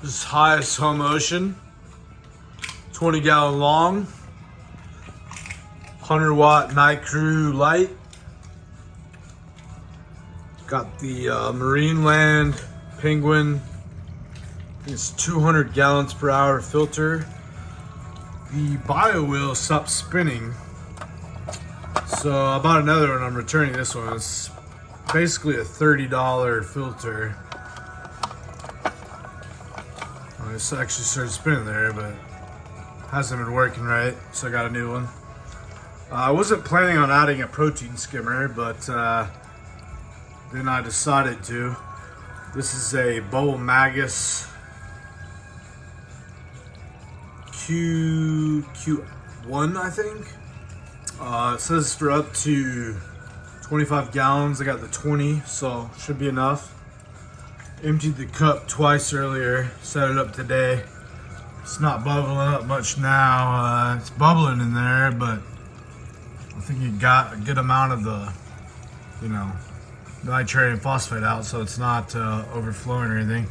This is highest home ocean, 20-gallon long, 100-watt Nicrew light. Got the Marineland Penguin. It's 200 gallons per hour filter. The bio wheel stopped spinning, so I bought another one. I'm returning this one. It's basically a $30 filter. This actually started spinning there, but hasn't been working right, so I got a new one. I wasn't planning on adding a protein skimmer, but then I decided to. This is a Bubble Magus Q1, I think. It says for up to 25 gallons. I got the 20, so should be enough. Emptied the cup twice earlier, set it up today. It's not bubbling up much now. It's bubbling in there, but I think it got a good amount of the, nitrate and phosphate out, so it's not overflowing or anything.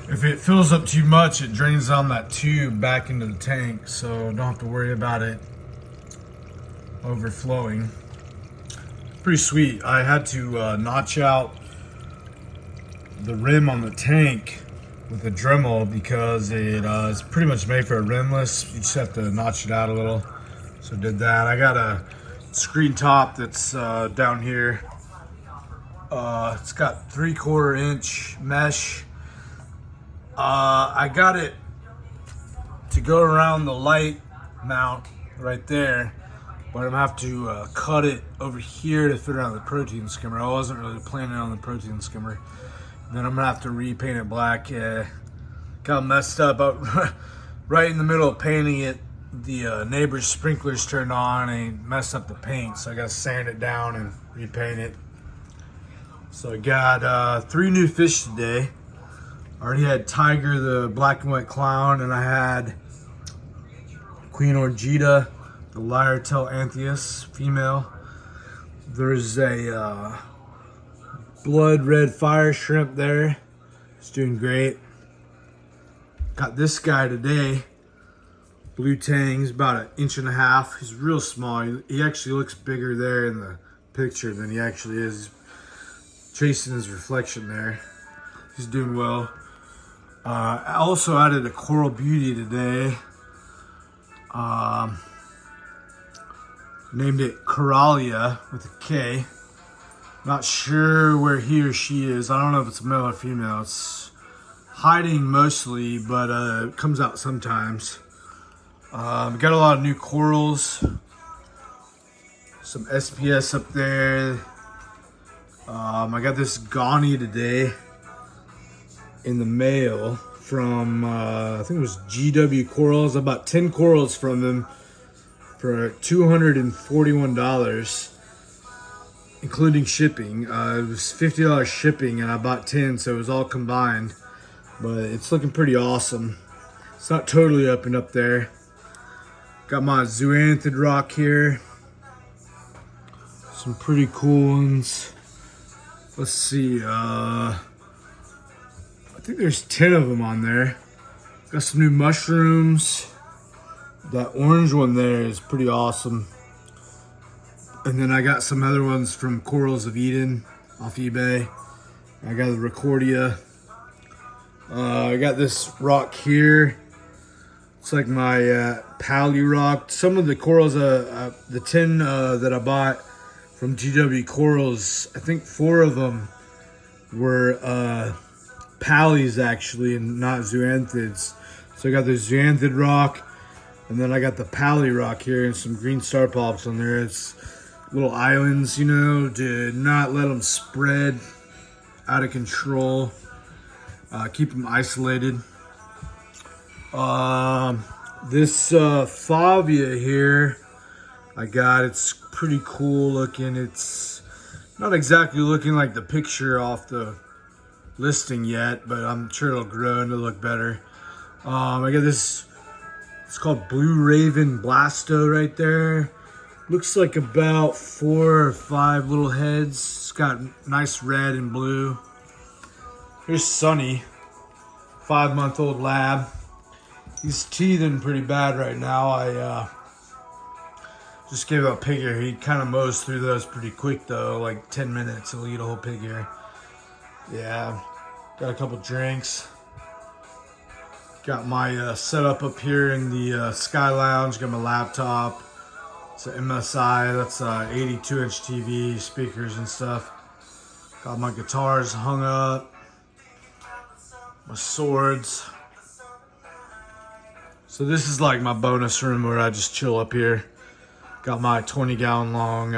If it fills up too much, it drains down that tube back into the tank, so don't have to worry about it overflowing. Pretty sweet. I had to notch out the rim on the tank with a Dremel because it is pretty much made for a rimless. You just have to notch it out a little. So did that. I got a screen top that's down here. It's got 3/4 inch mesh. I got it to go around the light mount right there, but I'm gonna have to cut it over here to fit around the protein skimmer. I wasn't really planning on the protein skimmer. Then I'm gonna have to repaint it black. Got messed up right in the middle of painting it. The neighbor's sprinklers turned on and messed up the paint, so I gotta sand it down and repaint it. So I got 3 new fish today. I already had Tiger, the black and white clown, and I had Queen Orchid, the Lyretail Anthias female. There's a blood red fire shrimp there. It's doing great. Got this guy today, blue Tang. He's about 1.5 inches. He's real small. He actually looks bigger there in the picture than he actually is. He's chasing his reflection there. He's doing well. I also added a Coral Beauty today. Named it Coralia with a K. Not sure where he or she is. I don't know if it's male or female. It's hiding mostly, but it comes out sometimes. Got a lot of new corals. Some SPS up there. I got this Goby today in the mail from, I think it was GW Corals. I bought 10 corals from them for $241, including shipping. It was $50 shipping, and I bought 10, so it was all combined. But it's looking pretty awesome. It's not totally up and up there. Got my zoanthid rock here. Some pretty cool ones. Let's see, I think there's 10 of them on there. Got some new mushrooms. That orange one there is pretty awesome. And then I got some other ones from Corals of Eden off eBay. I got the Recordia. I got this rock here. It's like my Pally rock. Some of the corals, the 10 that I bought from GW Corals, I think 4 of them were Palys actually, and not zoanthids. So I got the zoanthid rock, and then I got the Pally rock here, and some green star polyps on there. It's little islands, to not let them spread out of control. Keep them isolated. This Favia here I got, it's pretty cool looking. It's not exactly looking like the picture off the listing yet, but I'm sure it'll grow and it'll look better. I got this, it's called Blue Raven Blasto right there. Looks like about 4 or 5 little heads. It's got nice red and blue. Here's Sunny. 5-month-old lab. He's teething pretty bad right now. I just gave up pig hair. He kind of mows through those pretty quick though, like 10 minutes he'll eat a whole pig hair. Yeah, got a couple drinks. Got my setup up here in the Sky Lounge. Got my laptop. It's an MSI. That's 82-inch TV, speakers and stuff. Got my guitars hung up. My swords. So this is like my bonus room where I just chill up here. Got my 20-gallon long.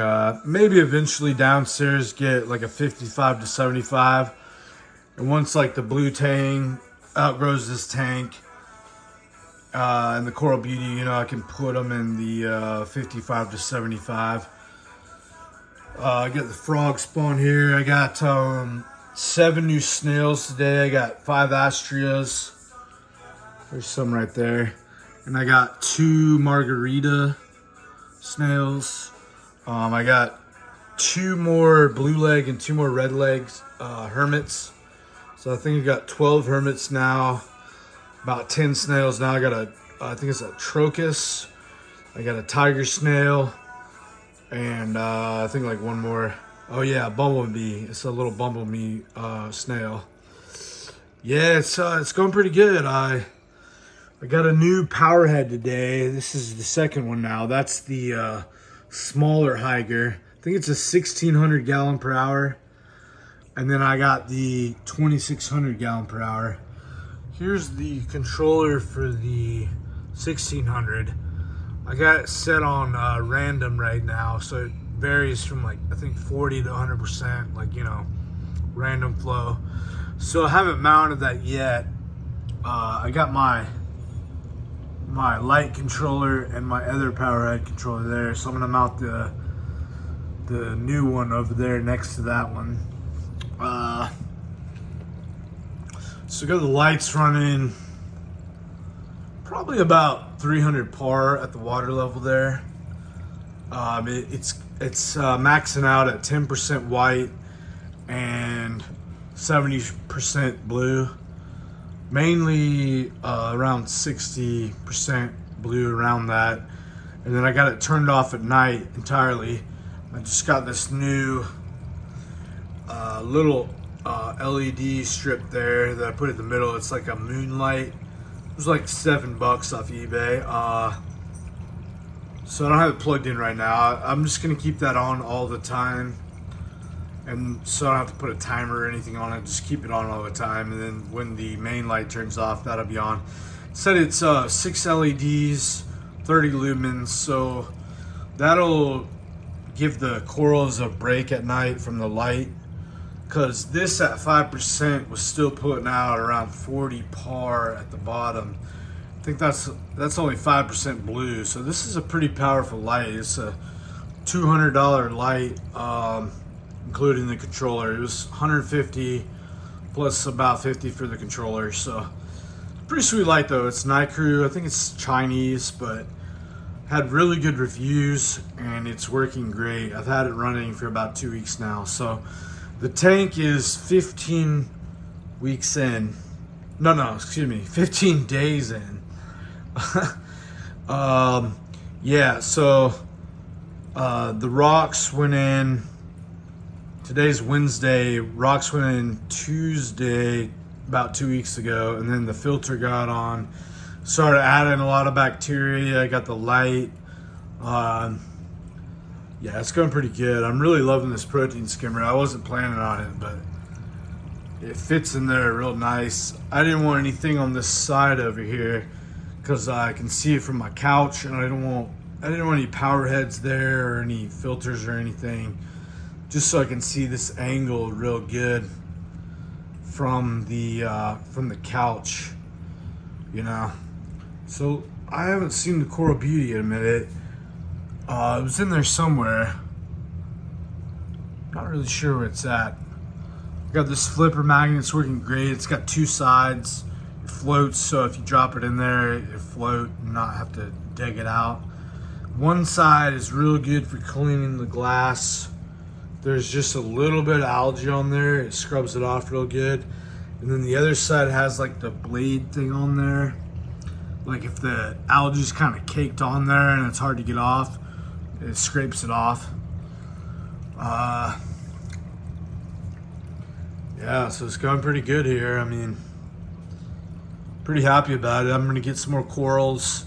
Maybe eventually downstairs get like a 55 to 75. And once like the blue Tang outgrows this tank and the Coral Beauty, you know, I can put them in the 55 to 75. I got the frog spawn here. I got 7 new snails today. I got 5 astrias. There's some right there. And I got 2 margarita snails. I got 2 more blue leg and 2 more red legs hermits. So I think I got 12 hermits now. About 10 snails now. I got I think it's a Trocus. I got a tiger snail. And I think like 1 more. Oh yeah, bumblebee. It's a little bumblebee snail. Yeah, it's going pretty good. I got a new Powerhead today. This is the second one now. That's the smaller Hygger. I think it's a 1600 gallon per hour. And then I got the 2600 gallon per hour. Here's the controller for the 1600. I got it set on random right now, so it varies from like I think 40 to 100%, like, you know, random flow. So I haven't mounted that yet. I got my light controller and my other Powerhead controller there, so I'm gonna mount the new one over there next to that one. So got the lights running probably about 300 par at the water level there. It's maxing out at 10% white and 70% blue. Mainly around 60% blue around that. And then I got it turned off at night entirely. I just got this new little LED strip there that I put in the middle. It's like a moonlight. It was like $7 off eBay. So I don't have it plugged in right now. I'm just gonna keep that on all the time. And so I don't have to put a timer or anything on it. Just keep it on all the time. And then when the main light turns off, that'll be on. It said it's 6 LEDs, 30 lumens. So that'll give the corals a break at night from the light. Because this at 5% was still putting out around 40 par at the bottom. I think that's only 5% blue. So this is a pretty powerful light. It's a $200 light. Including the controller. It was 150 plus about 50 for the controller. So pretty sweet light though. It's Nicrew. I think it's Chinese, but had really good reviews and it's working great. I've had it running for about 2 weeks now. So the tank is 15 weeks in. No, excuse me, 15 days in. Yeah, so the rocks went in. Today's Wednesday. Rocks went in Tuesday, about 2 weeks ago, and then the filter got on. Started adding a lot of bacteria. I got the light. Yeah, it's going pretty good. I'm really loving this protein skimmer. I wasn't planning on it, but it fits in there real nice. I didn't want anything on this side over here because I can see it from my couch, and I didn't want any power heads there or any filters or anything. Just so I can see this angle real good from the couch, you know. So I haven't seen the Coral Beauty in a minute. It was in there somewhere. Not really sure where it's at. Got this flipper magnet. It's working great. It's got 2 sides. It floats, so if you drop it in there, it'll float and not have to dig it out. One side is real good for cleaning the glass. There's just a little bit of algae on there. It scrubs it off real good. And then the other side has like the blade thing on there. Like if the algae's kind of caked on there and it's hard to get off, it scrapes it off. Yeah, so it's going pretty good here. I mean, pretty happy about it. I'm gonna get some more corals.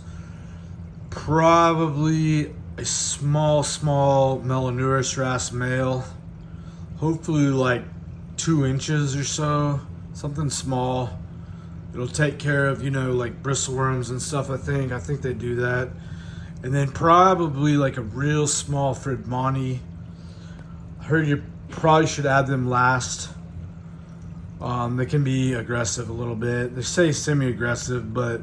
Probably a small Melanurus Wrasse male. Hopefully like 2 inches or so, something small. It'll take care of, you know, like bristleworms and stuff, I think they do that. And then probably like a real small Fridmani. I heard you probably should add them last. They can be aggressive a little bit. They say semi-aggressive, but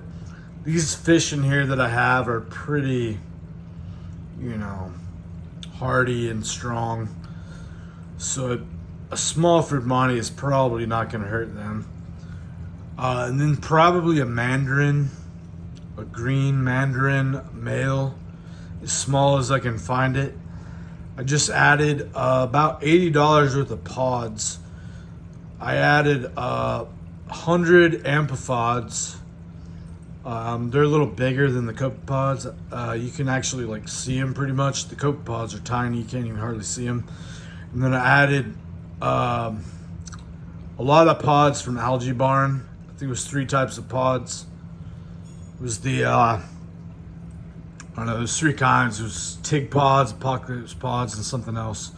these fish in here that I have are pretty, you know, hardy and strong. So a small Fridmani is probably not going to hurt them. And then probably a Mandarin, a green Mandarin male, as small as I can find it. I just added about $80 worth of pods. I added 100 Amphipods. They're a little bigger than the Copepods. You can actually like see them pretty much. The Copepods are tiny, you can't even hardly see them. And then I added a lot of pods from Algae Barn. I think it was 3 types of pods. It was the, I don't know, there's 3 kinds. It was Tig pods, Apocalypse pods, and something else.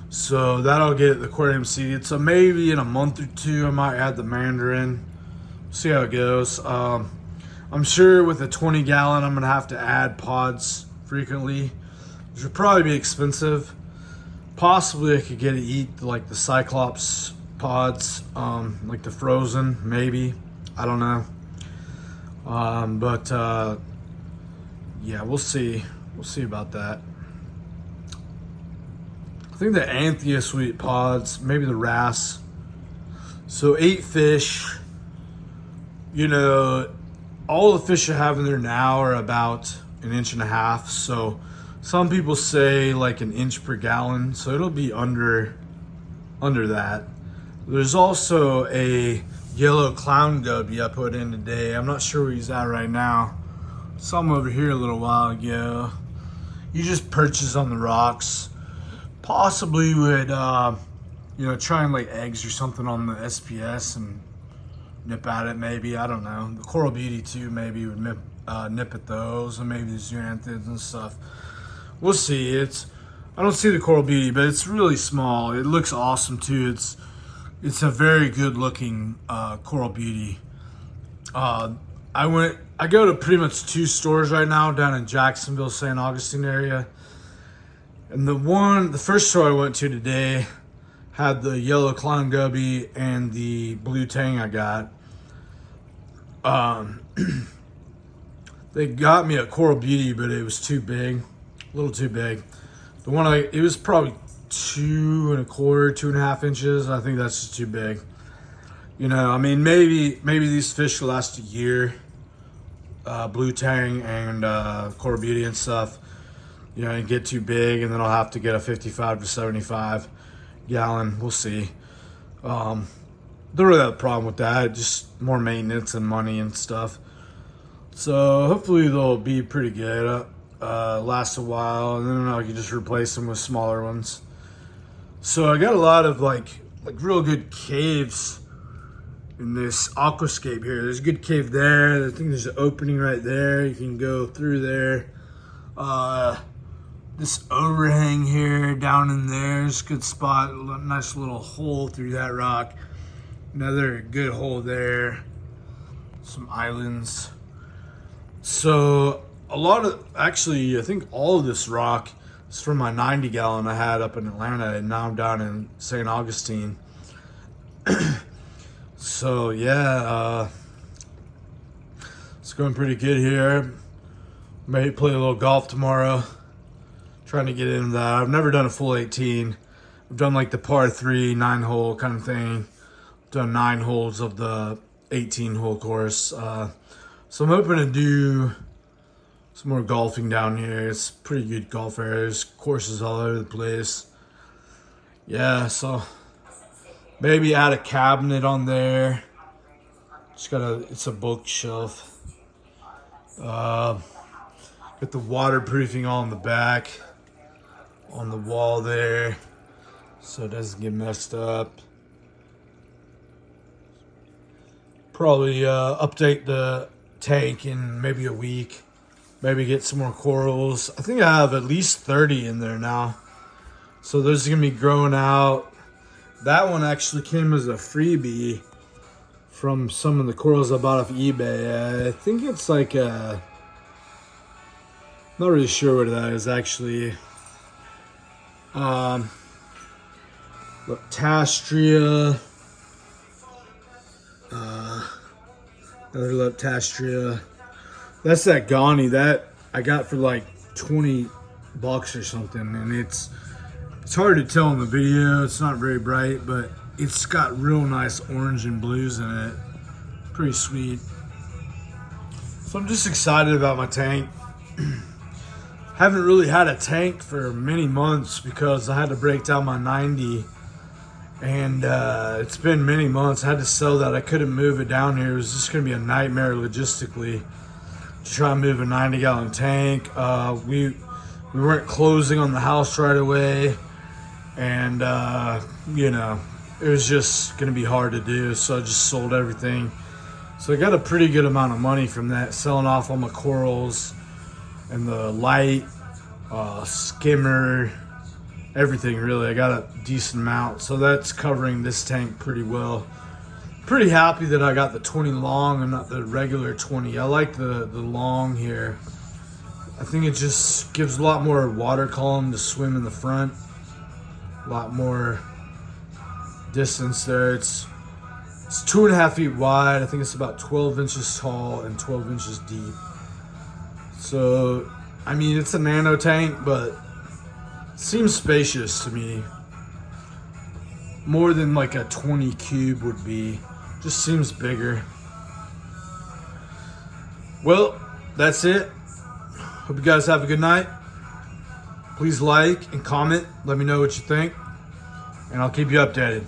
So that'll get the aquarium seeded. So maybe in a month or 2, I might add the Mandarin. See how it goes. I'm sure with a 20 gallon, I'm gonna have to add pods frequently, which would probably be expensive. Possibly I could get to eat like the Cyclops pods, like the frozen, maybe. I don't know. Yeah, we'll see. We'll see about that. I think the Anthias sweet pods, maybe the Wrasse. So 8 fish. You know, all the fish I have in there now are about 1.5 inches. So some people say like 1 inch per gallon. So it'll be under that. There's also a yellow clown Goby I put in today. I'm not sure where he's at right now. Saw him over here a little while ago. You just purchase on the rocks. Possibly would, you know, try and lay eggs or something on the SPS and nip at it maybe. I don't know. The Coral Beauty too maybe would nip at those, and maybe the Zoanthids and stuff. We'll see. I don't see the Coral Beauty, but it's really small. It looks awesome too. It's a very good looking Coral Beauty. I go to pretty much 2 stores right now down in Jacksonville, St. Augustine area. And the first store I went to today had the yellow clown Goby and the blue Tang I got. They got me a Coral Beauty, but it was too big, a little too big. The one it was probably 2 1/4, 2.5 inches. I think that's just too big. You know, I mean, maybe these fish will last a year. Blue Tang and Coral Beauty and stuff. You know, and get too big, and then I'll have to get a 55 to 75 gallon. We'll see. Don't really have a problem with that. Just more maintenance and money and stuff. So hopefully they'll be pretty good. Last a while, and then I can just replace them with smaller ones. So I got a lot of like real good caves in this aquascape here. There's a good cave there. I think there's an opening right there. You can go through there. This overhang here down in there is a good spot. A nice little hole through that rock. Another good hole there. Some islands. So a lot of, actually, I think all of this rock is from my 90 gallon I had up in Atlanta, and now I'm down in St. Augustine. So yeah, it's going pretty good here. May play a little golf tomorrow. Trying to get into that. I've never done a full 18. I've done like the par 3, 9-hole kind of thing. Done 9 holes of the 18-hole course. So I'm hoping to do some more golfing down here. It's pretty good golf areas, courses all over the place. Yeah, so Maybe add a cabinet on there. It's a bookshelf. Got the waterproofing on the back, on the wall there, so it doesn't get messed up. Probably update the tank in maybe a week. Maybe get some more corals. I think I have at least 30 in there now. So those are gonna be growing out. That one actually came as a freebie from some of the corals I bought off eBay. I think it's like a, not really sure what that is actually. Leptastria. Another Leptastria. That's that Gani that I got for like 20 bucks or something, and it's hard to tell in the video. It's not very bright, but it's got real nice orange and blues in it. Pretty sweet. So I'm just excited about my tank. Haven't really had a tank for many months because I had to break down my 90. And it's been many months. I had to sell that. I couldn't move it down here. It was just going to be a nightmare logistically to try and move a 90-gallon tank. We weren't closing on the house right away. And, you know, it was just going to be hard to do. So I just sold everything. So I got a pretty good amount of money from that, selling off all my corals and the light, skimmer, everything really. I got a decent amount, so that's covering this tank pretty well. Pretty happy that I got the 20 long and not the regular 20. I like the long here. I think it just gives a lot more water column to swim in the front. A lot more distance there. It's 2.5 feet wide. I think it's about 12 inches tall and 12 inches deep. So, I mean, it's a nano tank, but seems spacious to me. More than like a 20 cube would be. Just seems bigger. Well, that's it. Hope you guys have a good night. Please like and comment. Let me know what you think. And I'll keep you updated.